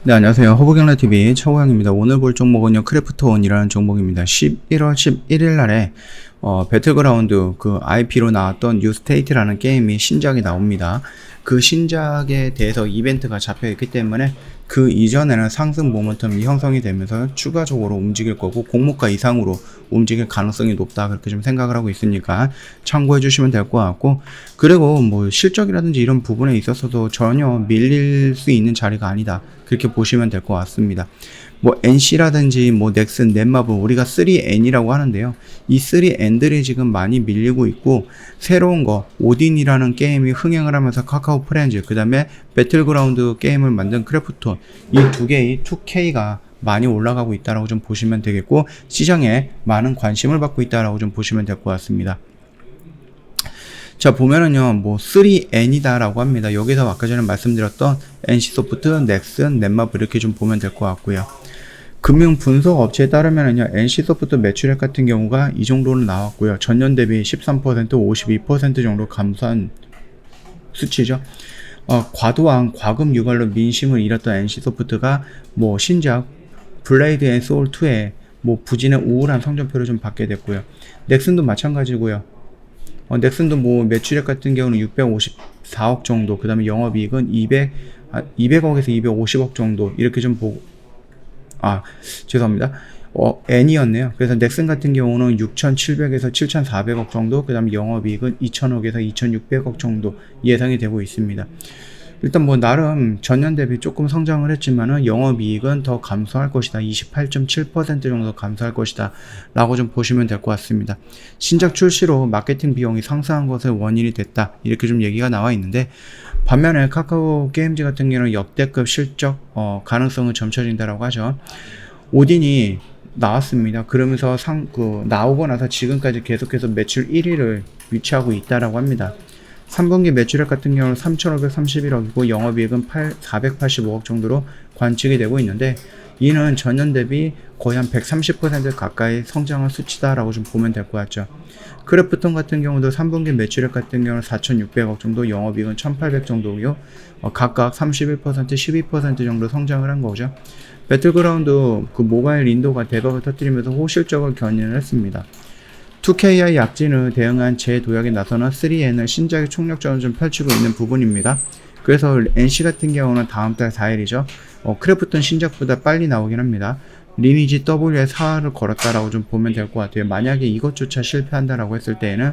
네, 안녕하세요. 허브경라TV 최호영입니다. 오늘 볼 종목은요, 크래프톤이라는 종목입니다. 11월 11일 날에, 배틀그라운드 그 IP로 나왔던 뉴스테이트라는 게임이 신작이 나옵니다. 그 신작에 대해서 이벤트가 잡혀 있기 때문에 그 이전에는 상승 모멘텀이 형성이 되면서 추가적으로 움직일 거고 공모가 이상으로 움직일 가능성이 높다, 그렇게 좀 생각을 하고 있으니까 참고해 주시면 될 것 같고, 그리고 뭐 실적이라든지 이런 부분에 있어서도 전혀 밀릴 수 있는 자리가 아니다, 그렇게 보시면 될 것 같습니다. 뭐 NC라든지 뭐 넥슨, 넷마블, 우리가 3N이라고 하는데요. 이 3N들이 지금 많이 밀리고 있고, 새로운 거 오딘이라는 게임이 흥행을 하면서 카카오 프렌즈, 그 다음에 배틀그라운드 게임을 만든 크래프톤, 이 두 개의 2K가 많이 올라가고 있다라고 좀 보시면 되겠고, 시장에 많은 관심을 받고 있다라고 좀 보시면 될 것 같습니다. 자, 보면은요, 뭐 3N이다 라고 합니다. 여기서 아까 전에 말씀드렸던 NC소프트, 넥슨, 넷마블 이렇게 좀 보면 될 것 같고요. 금융 분석 업체에 따르면은요, NC소프트 매출액 같은 경우가 이 정도로 나왔고요. 전년 대비 13%, 52% 정도 감소한 수치죠. 과도한 과금 유발로 민심을 잃었던 NC소프트가 뭐 신작 블레이드 앤 소울 2에 뭐 부진의 우울한 성적표를 좀 받게 됐고요. 넥슨도 마찬가지고요. 넥슨도 뭐 매출액 같은 경우는 654억 정도, 그 다음에 영업이익은 200억에서 250억 정도, 이렇게 좀 보고, 죄송합니다. N이었네요. 그래서 넥슨 같은 경우는 6,700에서 7,400억 정도, 그 다음에 영업이익은 2,000억에서 2,600억 정도 예상이 되고 있습니다. 일단 뭐 나름 전년 대비 조금 성장을 했지만은 영업이익은 더 감소할 것이다, 28.7% 정도 감소할 것이다 라고 좀 보시면 될 것 같습니다. 신작 출시로 마케팅 비용이 상승한 것의 원인이 됐다, 이렇게 좀 얘기가 나와 있는데, 반면에 카카오 게임즈 같은 경우는 역대급 실적 가능성은 점쳐진다라고 하죠. 오딘이 나왔습니다. 그러면서 나오고 나서 지금까지 계속해서 매출 1위를 위치하고 있다라고 합니다. 3분기 매출액 같은 경우는 3,531억이고 영업이익은 485억 정도로 관측이 되고 있는데, 이는 전년 대비 거의 한 130% 가까이 성장한 수치다라고 좀 보면 될 것 같죠. 크래프톤 같은 경우도 3분기 매출액 같은 경우는 4,600억 정도, 영업이익은 1,800 정도고요. 각각 31%, 12% 정도 성장을 한 거죠. 배틀그라운드 그 모바일 인도가 대박을 터뜨리면서 호실적을 견인을 했습니다. 2KI 약진을 대응한 재도약에 나서는 3N은 신작의 총력전을 좀 펼치고 있는 부분입니다. 그래서 NC 같은 경우는 다음 달 4일이죠. 크래프톤 신작보다 빨리 나오긴 합니다. 리니지 W에 사활을 걸었다라고 좀 보면 될 것 같아요. 만약에 이것조차 실패한다라고 했을 때에는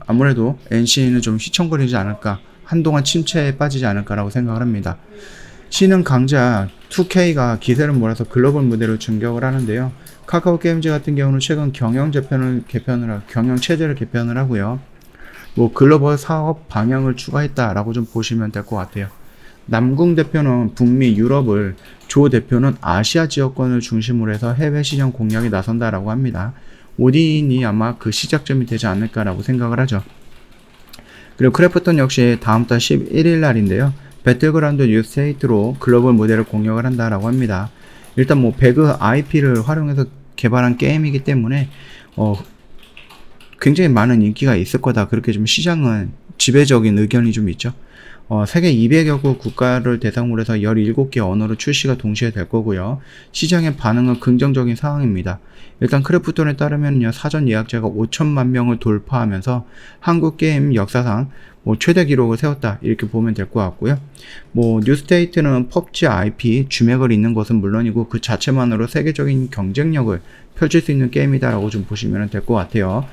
아무래도 NC는 좀 휘청거리지 않을까, 한동안 침체에 빠지지 않을까라고 생각을 합니다. C는 강자 2K가 기세를 몰아서 글로벌 무대로 진격을 하는데요. 카카오 게임즈 같은 경우는 최근 경영 체제를 개편을 하고요. 뭐 글로벌 사업 방향을 추가했다라고 좀 보시면 될 것 같아요. 남궁 대표는 북미, 유럽을, 조 대표는 아시아 지역권을 중심으로 해서 해외 시장 공략에 나선다라고 합니다. 오딘이 아마 그 시작점이 되지 않을까라고 생각을 하죠. 그리고 크래프톤 역시 다음 달 11일 날인데요. 배틀그라운드 뉴스테이트로 글로벌 무대를 공략을 한다라고 합니다. 일단 뭐 배그 IP를 활용해서 개발한 게임이기 때문에 굉장히 많은 인기가 있을 거다, 그렇게 좀 시장은 지배적인 의견이 좀 있죠. 세계 200여 국 국가를 대상으로 해서 17개 언어로 출시가 동시에 될 거고요. 시장의 반응은 긍정적인 상황입니다. 일단 크래프톤에 따르면요, 사전 예약자가 5천만 명을 돌파하면서 한국 게임 역사상 최대 기록을 세웠다, 이렇게 보면 될 것 같고요. 뉴스테이트는 펍지 IP 주맥을 잇는 것은 물론이고 그 자체만으로 세계적인 경쟁력을 펼칠 수 있는 게임이다라고 좀 보시면 될 것 같아요.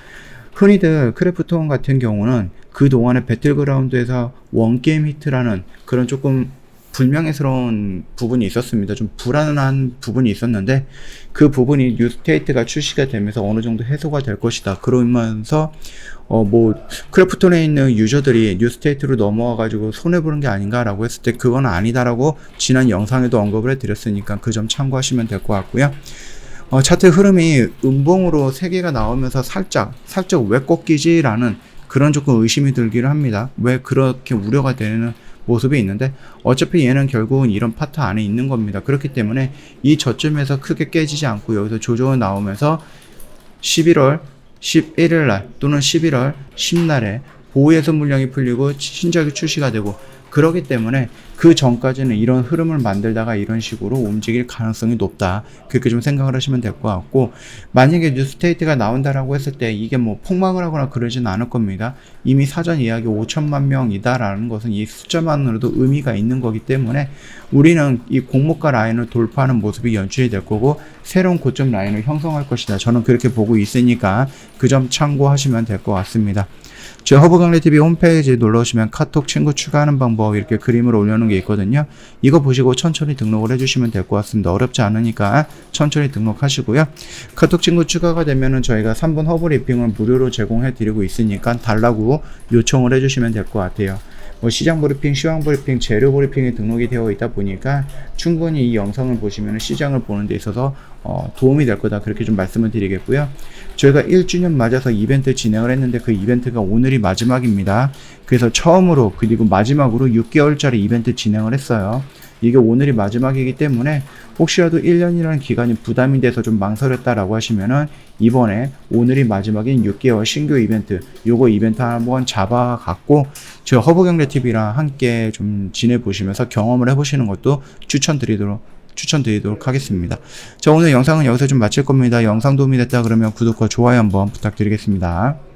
흔히들 크래프톤 같은 경우는 그동안에 배틀그라운드에서 원게임 히트라는 그런 조금 불명예스러운 부분이 있었습니다. 좀 불안한 부분이 있었는데, 그 부분이 뉴스테이트가 출시가 되면서 어느 정도 해소가 될 것이다. 그러면서 크래프톤에 있는 유저들이 뉴스테이트로 넘어와가지고 손해보는 게 아닌가라고 했을 때 그건 아니다라고 지난 영상에도 언급을 해드렸으니까 그 점 참고하시면 될 것 같고요. 차트 흐름이 음봉으로 3개가 나오면서 살짝 왜 꺾이지라는 그런 조금 의심이 들기를 합니다. 왜 그렇게 우려가 되는 모습이 있는데, 어차피 얘는 결국은 이런 파트 안에 있는 겁니다. 그렇기 때문에 이 저점에서 크게 깨지지 않고 여기서 조정을 나오면서 11월 11일 날 또는 11월 10날에 보호예선 물량이 풀리고 신작이 출시가 되고, 그렇기 때문에 그 전까지는 이런 흐름을 만들다가 이런 식으로 움직일 가능성이 높다. 그렇게 좀 생각을 하시면 될 것 같고, 만약에 뉴스테이트가 나온다라고 했을 때 이게 뭐 폭망을 하거나 그러진 않을 겁니다. 이미 사전 예약이 5천만 명이다라는 것은 이 숫자만으로도 의미가 있는 거기 때문에 우리는 이 공모가 라인을 돌파하는 모습이 연출이 될 거고 새로운 고점 라인을 형성할 것이다. 저는 그렇게 보고 있으니까 그 점 참고하시면 될 것 같습니다. 저 허브강래TV 홈페이지에 놀러오시면 카톡 친구 추가하는 방법 이렇게 그림을 올려놓은 게 있거든요. 이거 보시고 천천히 등록을 해주시면 될 것 같습니다. 어렵지 않으니까 천천히 등록하시고요. 카톡 친구 추가가 되면은 저희가 3분 허브 리핑을 무료로 제공해 드리고 있으니까 달라고 요청을 해주시면 될 것 같아요. 뭐 시장 브리핑, 시황 브리핑, 재료 브리핑이 등록이 되어 있다 보니까 충분히 이 영상을 보시면 시장을 보는 데 있어서 도움이 될 거다 그렇게 좀 말씀을 드리겠고요. 저희가 1주년 맞아서 이벤트 진행을 했는데 그 이벤트가 오늘이 마지막입니다. 그래서 처음으로 그리고 마지막으로 6개월짜리 이벤트 진행을 했어요. 이게 오늘이 마지막이기 때문에 혹시라도 1년이라는 기간이 부담이 돼서 좀 망설였다라고 하시면은 이번에 오늘이 마지막인 6개월 신규 이벤트 요거 이벤트 한번 잡아갖고 저 허브경제TV랑 함께 좀 지내보시면서 경험을 해보시는 것도 추천드리도록 하겠습니다. 자, 오늘 영상은 여기서 좀 마칠 겁니다. 영상 도움이 됐다 그러면 구독과 좋아요 한번 부탁드리겠습니다.